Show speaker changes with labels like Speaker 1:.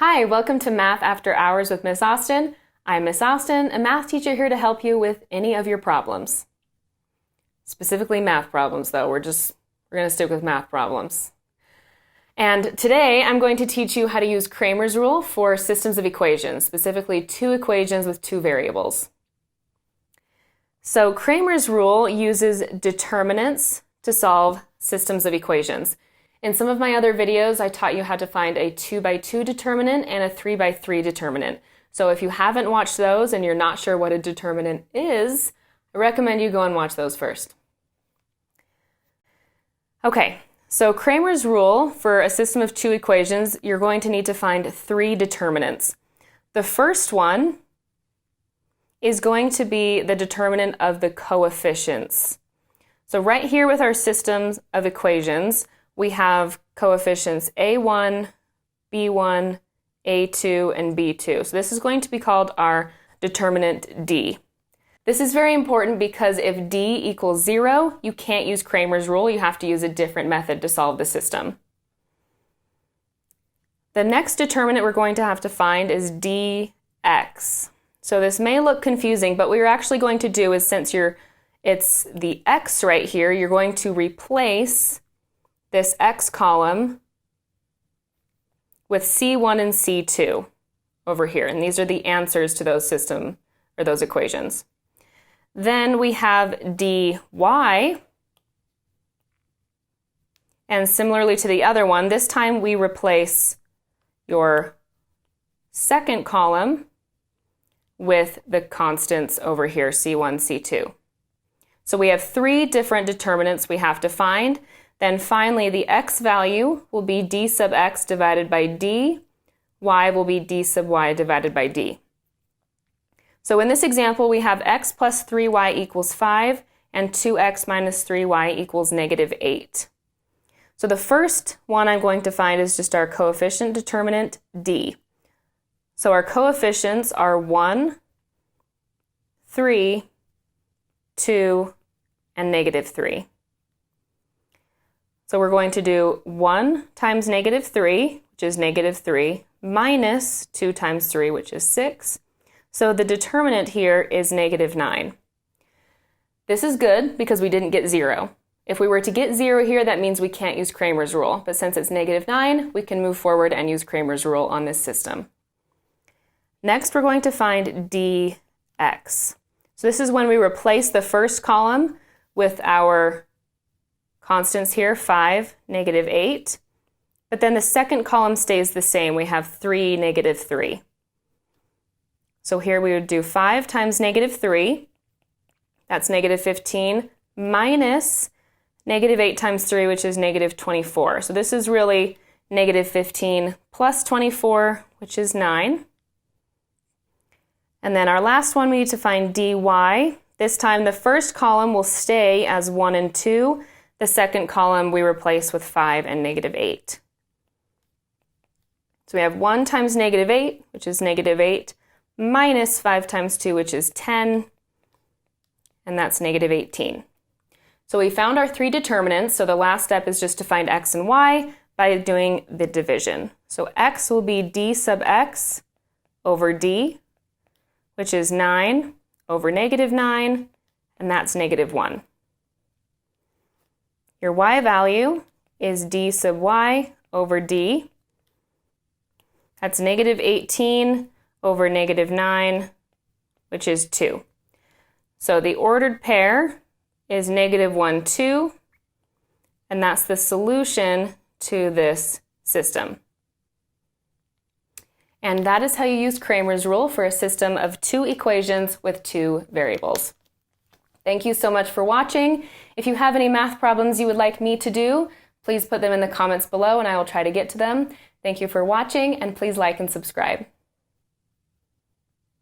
Speaker 1: Hi, welcome to Math After Hours with Miss Austin. I'm Miss Austin, a math teacher here to help you with any of your problems. Specifically math problems, though. We're going to stick with math problems. And today I'm going to teach you how to use Cramer's Rule for systems of equations, specifically two equations with two variables. So Cramer's Rule uses determinants to solve systems of equations. In some of my other videos, I taught you how to find a 2x2 determinant and a 3x3 determinant. So if you haven't watched those and you're not sure what a determinant is, I recommend you go and watch those first. Okay, so Cramer's Rule for a system of two equations, you're going to need to find three determinants. The first one is going to be the determinant of the coefficients. So right here with our systems of equations, we have coefficients A1, B1, A2, and B2. So this is going to be called our determinant D. This is very important because if D equals 0, you can't use Cramer's Rule. You have to use a different method to solve the system. The next determinant we're going to have to find is dx. So this may look confusing, but what you're actually going to do is, since it's the x right here, you're going to replace this x column with C1 and C2 over here. And these are the answers to those those equations. Then we have dy, and similarly to the other one, this time we replace your second column with the constants over here, C1, C2. So we have three different determinants we have to find. Then finally, the x value will be d sub x divided by d, y will be d sub y divided by d. So in this example, we have x plus 3y equals 5 and 2x minus 3y equals negative 8. So the first one I'm going to find is just our coefficient determinant d. So our coefficients are 1, 3, 2, and negative 3. So we're going to do 1 times negative 3, which is negative 3, minus 2 times 3, which is 6. So the determinant here is negative 9. This is good because we didn't get 0. If we were to get 0 here, that means we can't use Cramer's Rule. But since it's negative 9, we can move forward and use Cramer's Rule on this system. Next, we're going to find dx. So this is when we replace the first column with our constants here, 5, negative 8. But then the second column stays the same. We have 3, negative 3. So here we would do 5 times negative 3. That's negative 15 minus negative 8 times 3, which is negative 24. So this is really negative 15 plus 24, which is 9. And then our last one, we need to find dy. This time the first column will stay as 1 and 2. The second column we replace with 5 and negative 8. So we have 1 times negative 8, which is negative 8, minus 5 times 2, which is 10, and that's negative 18. So we found our three determinants, so the last step is just to find x and y by doing the division. So x will be d sub x over d, which is 9 over negative 9, and that's negative 1. Your y value is d sub y over d. That's negative 18 over negative 9, which is 2. So the ordered pair is negative 1, 2, and that's the solution to this system. And that is how you use Cramer's Rule for a system of two equations with two variables. Thank you so much for watching. If you have any math problems you would like me to do, please put them in the comments below and I will try to get to them. Thank you for watching, and please like and subscribe.